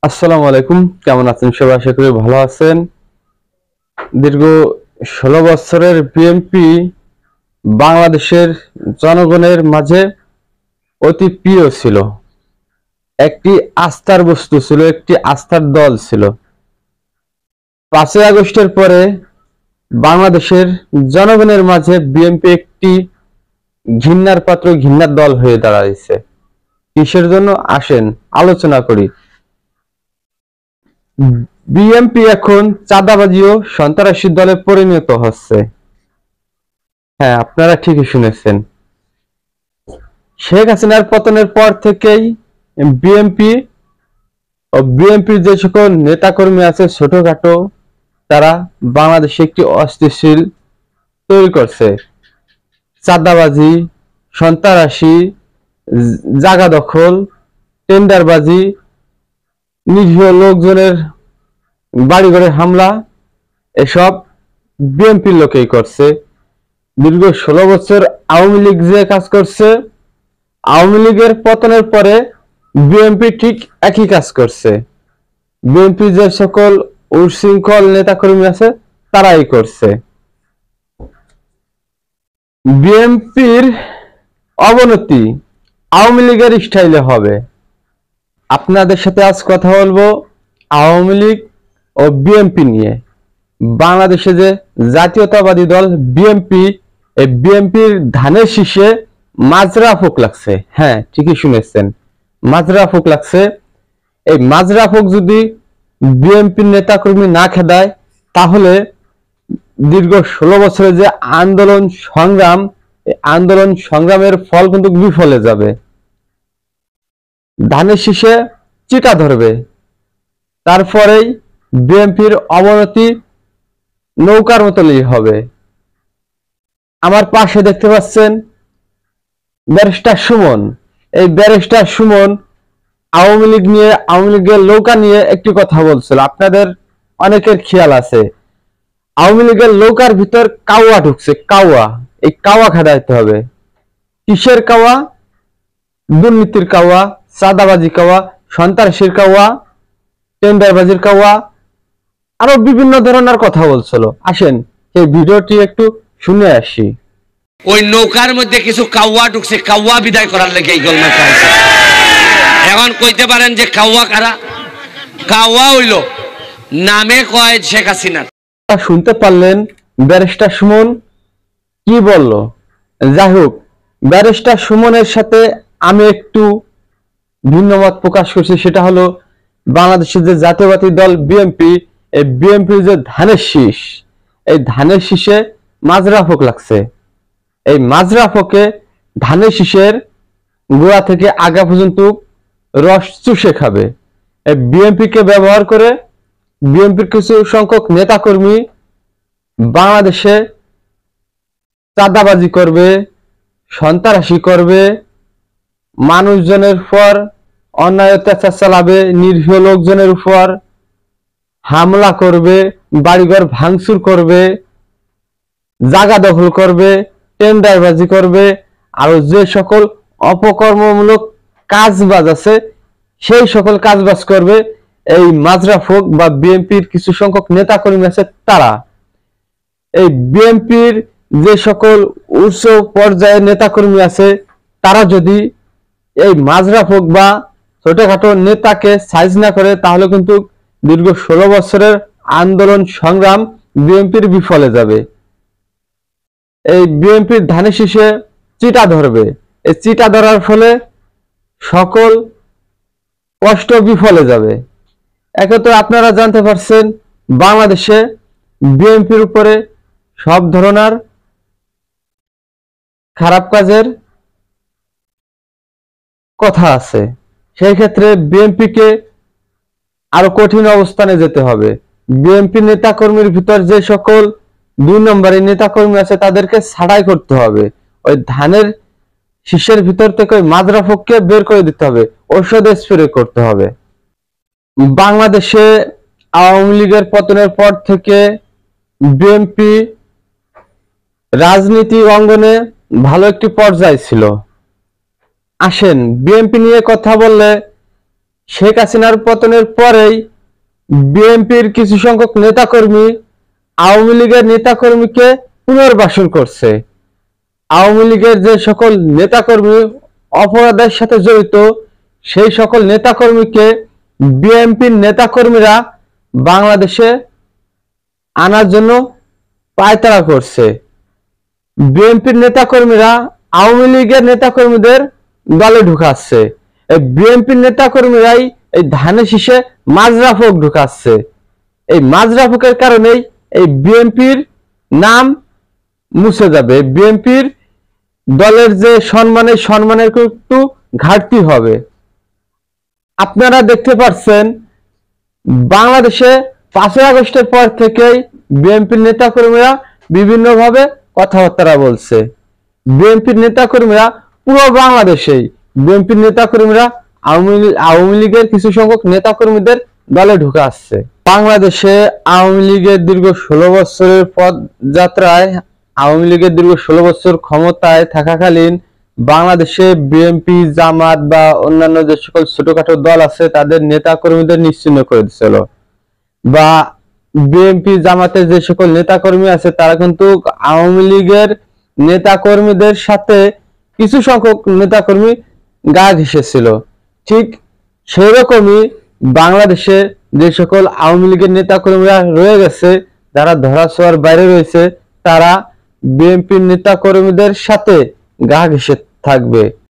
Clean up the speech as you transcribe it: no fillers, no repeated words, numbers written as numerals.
আসসালামু আলাইকুম। কেমন আছেন সবাই? আশা করি ভালো আছেন। দীর্ঘ ১৬ বছরের বিএনপি বাংলাদেশের জনগণের মাঝে অতি প্রিয় ছিল। একটি আস্থার বস্তু ছিল, একটি আস্থার দল ছিল। ৫ই আগস্টের পরে বাংলাদেশের জনগণের মাঝে বিএনপি একটি ঘৃণার পাত্র, ঘৃণার দল হয়ে দাঁড়াইছে। কিসের জন্য? আসেন আলোচনা করি। বিএনপি এখন চাঁদাবাজি ও সন্ত্রাসী দলে পরিণত হচ্ছে। হ্যাঁ, আপনারা ঠিকই শুনেছেন। শেখ হাসিনার পতনের পর থেকেই বিএনপি ও বিএনপির যে সকল নেতাকর্মী আছে ছোটখাটো, তারা বাংলাদেশে একটি অস্থিতিশীল তৈরি করছে। চাঁদাবাজি, সন্ত্রাসী, জায়গা দখল, টেন্ডারবাজি, নিরীহ লোকজনের বাড়িঘরে হামলা, এসব বিএনপির লোকেই করছে। দীর্ঘ ১৬ বছর আওয়ামী লীগ যে কাজ করছে, আওয়ামী লীগের পতনের পরে বিএনপি ঠিক একই কাজ করছে। বিএনপি যে সকল উচ্ছৃঙ্খল নেতাকর্মী আছে তারাই করছে। বিএনপির অবনতি আওয়ামী লীগের স্টাইলে হবে। আপনাদের সাথে আজ কথা বলবো আওয়ামী লীগ ও বিএনপি নিয়ে। বাংলাদেশে যে জাতীয়তাবাদী দল বিএনপি, এই বিএনপির ধানের শীষে মাজরা ফুক লাগছে। হ্যাঁ, ঠিকই শুনেছেন, মাজরা ফুক লাগছে। এই মাজরা ফুক যদি বিএনপির নেতাকর্মী না খেদায়, তাহলে দীর্ঘ ১৬ বছরের যে আন্দোলন সংগ্রাম, এই আন্দোলন সংগ্রামের ফল কিন্তু বিফলে যাবে। ধানের শীষে চিটা ধরবে। তারপরেই বিএনপির অবনতি নৌকার মতোই হবে। আমার পাশে দেখতে পাচ্ছেন ব্যারিস্টার সুমন। এই ব্যারিস্টার সুমন আওয়ামী লীগ নিয়ে, আওয়ামী লীগের নৌকা নিয়ে একটি কথা বলছিল। আপনাদের অনেকের খেয়াল আছে, আওয়ামী লীগের নৌকার ভিতর কাওয়া ঢুকছে। কাওয়া, এই কাওয়া খেদাইতে হবে। কিসের কাওয়া? দুর্নীতির কাওয়া, চাঁদাবাজি কাওয়া, সন্ত্রাসীর কাওয়া, টেন্ডারবাজির কাওয়া, আরো বিভিন্ন ধরনের কথা বলছিল। আসেন এই ভিডিওটি একটু শুনে আসি। ওই নৌকার মধ্যে কিছু কাওয়া ঢুকছে, কাওয়া বিদায় করার লেগে এই গোলমাল খাইছে। এখন কইতে পারেন যে কাওয়া কারা? কাওয়া হইল নামে কয় শেখ হাসিনা। শুনতে পারলেন ব্যারিস্টার সুমন কি বলল। যাই হোক, ব্যারিস্টার সুমনের সাথে আমি একটু ভিন্ন মত প্রকাশ করছি। সেটা হলো, বাংলাদেশের যে জাতীয়বাদী দল বিএনপি, এই বিএনপির যে ধানের শীষ, এই ধানের শীষে মাজরা ফোক লাগছে। এই মাজরা ফোকে ধানের শীষের গোড়া থেকে আগা পর্যন্ত রস চুষে খাবে। এই বিএনপি কে ব্যবহার করে বিএনপির কিছু সংখ্যক নেতাকর্মী বাংলাদেশে চাঁদাবাজি করবে, সন্ত্রাসী করবে, মানুষজনের উপর অন্যায় অত্যাচার চালাবে, নিরীহ লোকজনের উপর হামলা করবে, বাড়িঘর ভাঙচুর করবে, জায়গা দখল করবে, টেন্ডারবাজি করবে, আর যে সকল অপকর্মমূলক কাজবাজ আছে সেই সকল কাজবাজ করবে এই মাজরা ফোক বা বিএনপির কিছু সংখ্যক নেতাকর্মী আছে তারা। এই বিএনপির যে সকল উচ্চ পর্যায়ের নেতাকর্মী আছে তারা যদি এই মাজরা ফোক বা ছোটখাটো নেতাকে সাইজ না করে, তাহলে কিন্তু দীর্ঘ ১৬ বছরের আন্দোলন সংগ্রাম বিএনপির বিফলে যাবে। এই বিএনপির ধানের শীষে চিটা ধরবে। এই চিটা ধরার ফলে সকল কষ্ট বিফলে যাবে। একে তো আপনারা জানতে পারছেন বাংলাদেশে বিএনপির উপরে সব ধরনের খারাপ কাজের কথা আছে। সেই ক্ষেত্রে বিএনপিকে আরো কঠিন অবস্থানে যেতে হবে। বিএনপি নেতাকর্মীর ভিতর যে সকল ২ নম্বরের নেতাকর্মী আছে তাদেরকে ছাঁটাই করতে হবে। ওই ধানের শীষের ভিতর থেকে ওই মাজরা ফোককে বের করে দিতে হবে, ঔষধ স্প্রে করতে হবে। বাংলাদেশে আওয়ামী লীগের পতনের পর থেকে বিএনপি রাজনীতি অঙ্গনে ভালো একটি পর্যায়ে ছিল। আসেন বিএনপি নিয়ে কথা বললে শেখ হাসিনার পতনের পরেই বিএনপির কিছু সংখ্যক নেতাকর্মী আওয়ামী লীগের নেতাকর্মীকে পুনর্বাসন করছে। আওয়ামী লীগের যে সকল নেতাকর্মী অপরাধের সাথে জড়িত, সেই সকল নেতাকর্মীকে বিএনপির নেতাকর্মীরা বাংলাদেশে আনার জন্য পায়তারা করছে। বিএনপির নেতাকর্মীরা আওয়ামী লীগের নেতাকর্মীদের দলে ঢুকাচ্ছে। এই বিএনপির নেতাকর্মীরাই এই ধানের শীষে মাজরাফক ঢুকাচ্ছে। এই মাজরাফকের কারণেই এই বিএনপির নাম মুছে যাবে। বিএনপির দলের যে সম্মানের একটু ঘাটতি হবে। আপনারা দেখতে পাচ্ছেন বাংলাদেশে 5ই আগস্টের পর থেকেই বিএনপির নেতাকর্মীরা বিভিন্নভাবে কথাবার্তা বলছে। বিএনপির নেতাকর্মীরা পুরো বাংলাদেশেই বিএনপির নেতাকর্মীরা আওয়ামী লীগের কিছু সংখ্যক নেতাকর্মীদের দলে ঢুকে আসছে। বাংলাদেশে আওয়ামী লীগের দীর্ঘ 16 বছরের পদযাত্রায়, আওয়ামী লীগের দীর্ঘ 16 বছর ক্ষমতায় থাকাকালীন বাংলাদেশে বিএনপি, জামাত বা অন্যান্য যে সকল ছোটখাটো দল আছে তাদের নেতা কর্মীদের নিশ্চিহ্ন করে দিয়েছিল। বা বিএনপি জামাতের যে সকল নেতা কর্মী আছে তারা কিন্তু আওয়ামী লীগের নেতা কর্মীদের সাথে কিছু সংখ্যক নেতা কর্মী গা ঘেঁষেছিল। ঠিক সেই রকমই বাংলাদেশে যে সকল আওয়ামী লীগের নেতা কর্মীরা রয়ে গেছে, যারা ধরাছোঁয়ার বাইরে রয়েছে, তারা বিএনপির নেতা কর্মীদের সাথে গা ঘেঁষে থাকবে।